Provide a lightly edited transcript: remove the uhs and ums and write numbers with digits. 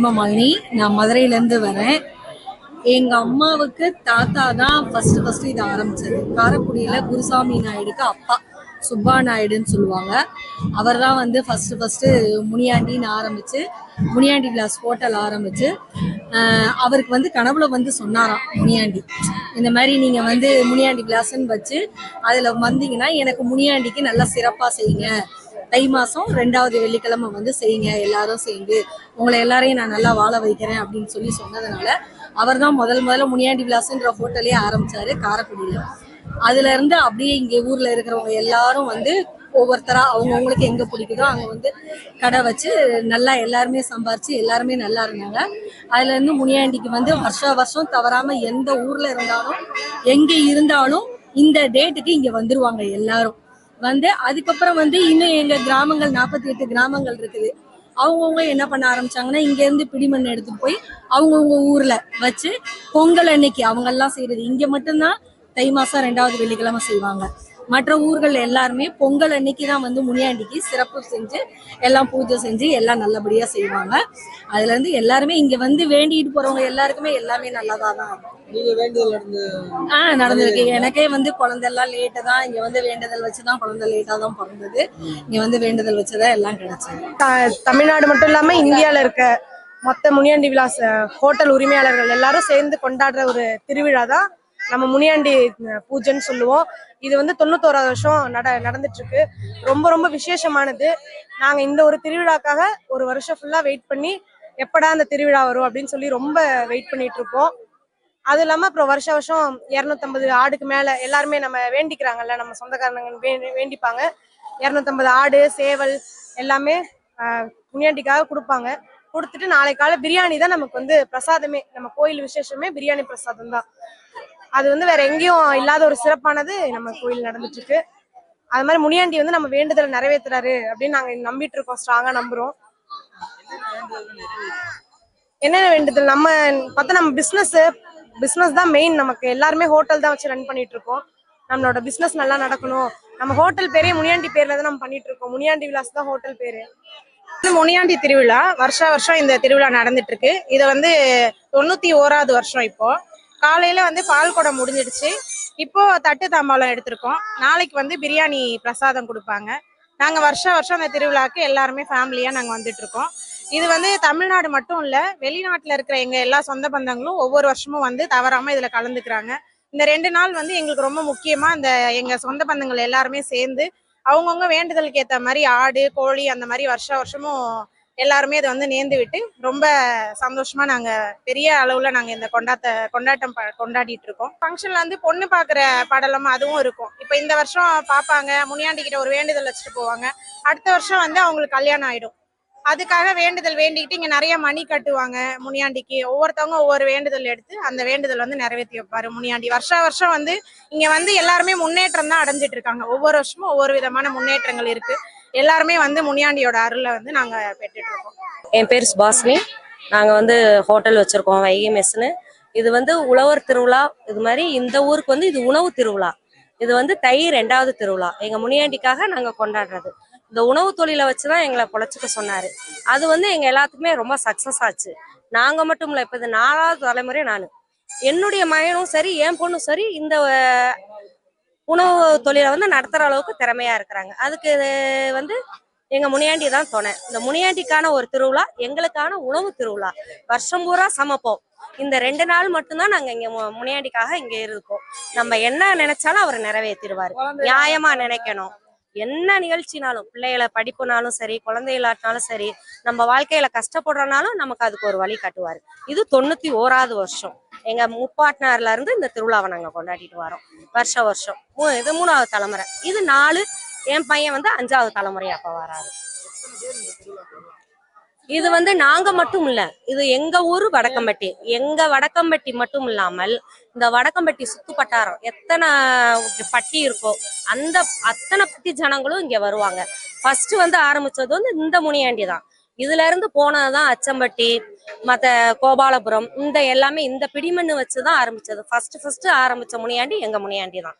ஹேமமாலினி. நான் மதுரையிலேருந்து வரேன். எங்கள் அம்மாவுக்கு தாத்தா தான் ஃபஸ்ட்டு இதை ஆரம்பித்தது. காரைக்குடியில் குருசாமி நாயுடுக்கு அப்பா சுப்பா நாயுடுன்னு சொல்லுவாங்க. அவர் தான் வந்து ஃபஸ்ட்டு முனியாண்டின்னு ஆரம்பித்து முனியாண்டி விலாஸ் ஹோட்டல் ஆரம்பித்து அவருக்கு வந்து கனவுல வந்து சொன்னாராம் முனியாண்டி, இந்த மாதிரி நீங்கள் வந்து முனியாண்டி விலாஸ்ன்னு வச்சு அதில் வந்தீங்கன்னா எனக்கு முனியாண்டிக்கு நல்லா சிறப்பாக செய்யுங்க, தை மாதம் 2வது வெள்ளிக்கிழமை வந்து செய்யுங்க எல்லாரும் சேர்ந்து, உங்களை எல்லாரையும் நான் நல்லா வாழ வைக்கிறேன் அப்படின்னு சொல்லி சொன்னதுனால அவர் தான் முதல்ல முனியாண்டி விலாஸ்ன்ற ஹோட்டலே ஆரம்பித்தார் காரைக்குடியில். அதுலேருந்து அப்படியே இங்கே ஊரில் இருக்கிறவங்க எல்லாரும் வந்து ஒவ்வொருத்தரா அவங்கவுங்களுக்கு எங்கே பிடிக்குதோ அங்கே வந்து கடை வச்சு நல்லா எல்லாருமே சம்பாரித்து எல்லாருமே நல்லா இருந்தாங்க. அதுலேருந்து முனியாண்டிக்கு வந்து வருஷம் தவறாமல் எந்த ஊரில் இருந்தாலும் எங்கே இருந்தாலும் இந்த டேட்டுக்கு இங்கே வந்துருவாங்க எல்லாரும். வந்து அதுக்கப்புறம் வந்து இன்னும் எங்கள் கிராமங்கள் 48 கிராமங்கள் இருக்குது. அவங்கவுங்க என்ன பண்ண ஆரம்பிச்சாங்கன்னா இங்கேருந்து பிடிமண் எடுத்துட்டு போய் அவங்கவுங்க ஊரில் வச்சு பொங்கல் அன்னைக்கு அவங்கெல்லாம் செய்கிறது. இங்கே மட்டும்தான் தை மாதம் 2வது வெள்ளிக்கிழமை செய்வாங்க. மற்ற ஊர்கள் எல்லாருமே பொங்கல் அன்னைக்கு தான் வந்து முனியாண்டிக்கு சிறப்பு செஞ்சு எல்லாம் பூஜை செஞ்சு எல்லாம் நல்லபடியாக செய்வாங்க. அதுலேருந்து எல்லாருமே இங்கே வந்து வேண்டிட்டு போகிறவங்க எல்லாருக்குமே எல்லாமே நல்லதாக தான் நடந்திருக்கு. எனக்கே வந்து குழந்தைலாம் லேட்டாக தான் இங்கே வந்து வேண்டுதல் வச்சு தான் குழந்தை லேட்டாக தான் பிறந்தது. இங்கே வந்து வேண்டுதல் வச்சுதான் எல்லாம் கிடைச்சது. தமிழ்நாடு மட்டும் இல்லாமல் இந்தியாவில் இருக்க மொத்த முனியாண்டி விலாஸ் ஹோட்டல் உரிமையாளர்கள் எல்லாரும் சேர்ந்து கொண்டாடுற ஒரு திருவிழா தான் நம்ம முனியாண்டி பூஜைன்னு சொல்லுவோம். இது வந்து 91வது வருஷம் நடந்துட்டு இருக்கு. ரொம்ப விசேஷமானது. நாங்க இந்த ஒரு திருவிழாக்காக ஒரு வருஷம் ஃபுல்லா வெயிட் பண்ணி எப்படா அந்த திருவிழா வரும் அப்படின்னு சொல்லி ரொம்ப வெயிட் பண்ணிட்டு இருப்போம். அது இல்லாம அப்புறம் வருஷம் 250 ஆடுக்கு மேல எல்லாருமே நம்ம வேண்டிக்கிறாங்கல்ல, நம்ம சொந்தக்காரங்க வேண்டிப்பாங்க. 250 ஆடு சேவல் எல்லாமே முனியாண்டிக்காக கொடுப்பாங்க. கொடுத்துட்டு நாளை காலை பிரியாணி தான் நமக்கு வந்து பிரசாதமே. நம்ம கோயில் விசேஷமே பிரியாணி பிரசாதம் தான். அது வந்து வேற எங்கேயும் இல்லாத ஒரு சிறப்பானது நம்ம கோயில் நடந்துட்டு இருக்கு. அது மாதிரி முனியாண்டி வந்து நம்ம வேண்டுதலை நிறைவேற்றுறாரு அப்படின்னு நாங்க நம்பிட்டு இருக்கோம், ஸ்ட்ராங்கா நம்புறோம். என்னென்ன வேண்டுதல் நம்ம பார்த்தா நம்ம பிஸ்னஸ் தான் மெயின். நமக்கு எல்லாருமே ஹோட்டல் தான் வச்சு ரன் பண்ணிட்டு இருக்கோம். நம்மளோட பிஸ்னஸ் நல்லா நடக்கணும். நம்ம ஹோட்டல் பேரே முனியாண்டி பேர்ல தான் நம்ம பண்ணிட்டு இருக்கோம். முனியாண்டி விலாஸ் தான் ஹோட்டல் பேரு. முனியாண்டி திருவிழா வருஷம் இந்த திருவிழா நடந்துட்டு இருக்கு. இதை வந்து 91வது வருஷம். இப்போ காலையில வந்து பால் குடம் முடிஞ்சிடுச்சு. இப்போ தட்டு தாம்பாளம் எடுத்திருக்கோம். நாளைக்கு வந்து பிரியாணி பிரசாதம் கொடுப்பாங்க. நாங்க வருஷம் அந்த திருவிழாவுக்கு எல்லாருமே ஃபேமிலியா நாங்க வந்துட்டு இருக்கோம். இது வந்து தமிழ்நாடு மட்டும் இல்ல, வெளிநாட்டுல இருக்கிற எங்க எல்லா சொந்த பந்தங்களும் ஒவ்வொரு வருஷமும் வந்து தவறாம இதுல கலந்துக்கிறாங்க. இந்த 2 நாள் வந்து எங்களுக்கு ரொம்ப முக்கியமா இந்த எங்க சொந்த பந்தங்கள் எல்லாருமே சேர்ந்து அவங்கவுங்க வேண்டுதலுக்கு ஏற்ற மாதிரி ஆடு கோழி அந்த மாதிரி வருஷமும் எல்லாருமே இதை வந்து நேர்ந்து விட்டு ரொம்ப சந்தோஷமா நாங்க பெரிய அளவுல நாங்க இந்த கொண்டாட்டம் கொண்டாடிட்டு இருக்கோம். ஃபங்க்ஷன்ல வந்து பொண்ணு பாக்குற படலம் அதுவும் இருக்கும். இப்ப இந்த வருஷம் பாப்பாங்க, முனியாண்டி கிட்ட ஒரு வேண்டுதல் வச்சுட்டு போவாங்க. அடுத்த வருஷம் வந்து அவங்களுக்கு கல்யாணம் ஆயிடும். அதுக்காக வேண்டுதல் வேண்டிக்கிட்டு இங்க நிறைய மணி கட்டுவாங்க முனியாண்டிக்கு. ஒவ்வொருத்தவங்க ஒவ்வொரு வேண்டுதல் எடுத்து அந்த வேண்டுதல் வந்து நிறைவேற்றி வைப்பாரு முனியாண்டி. வருஷம் வந்து இங்க வந்து எல்லாருமே முன்னேற்றம் தான் அடைஞ்சிட்டு இருக்காங்க. ஒவ்வொரு வருஷமும் ஒவ்வொரு விதமான முன்னேற்றங்கள் இருக்கு. எல்லாருமே வந்து முனியாண்டியோட அருளை வந்து நாங்க பெற்றுட்டு இருக்கோம். என் பேர் சுபாஷினி. நாங்க வந்து ஹோட்டல் வச்சிருக்கோம், வைகை மெஸ்ன்னு. இது வந்து உழவர் திருவிழா. இது மாதிரி இந்த ஊருக்கு வந்து இது உணவு திருவிழா. இது வந்து தை 2வது திருவிழா எங்க முனியாண்டிக்காக நாங்க கொண்டாடுறது. இந்த உணவு தொழிலை வச்சுதான் எங்களை பொழைச்சிக்க சொன்னாரு. அது வந்து எங்க எல்லாத்துக்குமே ரொம்ப சக்சஸ் ஆச்சு. நாங்க மட்டும் இல்ல, இப்ப இது 4வது தலைமுறை. என்னுடைய மகனும் சரி என் பொண்ணும் சரி இந்த உணவு தொழிலை வந்து நடத்துற அளவுக்கு திறமையா இருக்கிறாங்க. அதுக்கு வந்து எங்க முனியாண்டி தான் துணை. இந்த முனியாண்டிக்கான ஒரு திருவிழா, எங்களுக்கான உணவு திருவிழா. வருஷம் பூரா சமைப்போம். இந்த 2 நாள் மட்டும்தான் நாங்க இங்க முனியாண்டிக்காக இங்க இருக்கோம். நம்ம என்ன நினைச்சாலும் அவர் நிறைவேற்றிடுவாரு. நியாயமா நினைக்கணும். என்ன நிகழ்ச்சினாலும், பிள்ளைகளை படிப்புனாலும் சரி, குழந்தைகளாட்டினாலும் சரி, நம்ம வாழ்க்கையில கஷ்டப்படுறனாலும் நமக்கு அதுக்கு ஒரு வழி காட்டுவாரு. இது 91வது வருஷம். எங்க முப்பாட்டினார்ல இருந்து இந்த திருவிழாவை நாங்க கொண்டாடிட்டு வரோம் வருஷம். இது 3வது தலைமுறை. இது 4. என் பையன் வந்து 5வது தலைமுறை அப்ப வராரு. இது வந்து நாங்க மட்டும் இல்ல, இது எங்க ஊரு வடக்கம்பட்டி. எங்க வடக்கம்பட்டி மட்டும் இல்லாமல் இந்த வடக்கம்பட்டி சுத்து பட்டாரம் எத்தனை பட்டி இருக்கோ அந்த அத்தனை பட்டி ஜனங்களும் இங்க வருவாங்க. ஃபர்ஸ்ட் வந்து ஆரம்பிச்சது வந்து இந்த முனியாண்டி தான். இதுல இருந்து போனதுதான் அச்சம்பட்டி, மத்த கோபாலபுரம், இந்த எல்லாமே இந்த பிடிமண்ணு வச்சுதான் ஆரம்பிச்சது. ஃபர்ஸ்ட் ஆரம்பிச்ச முனியாண்டி எங்க முனியாண்டி தான்.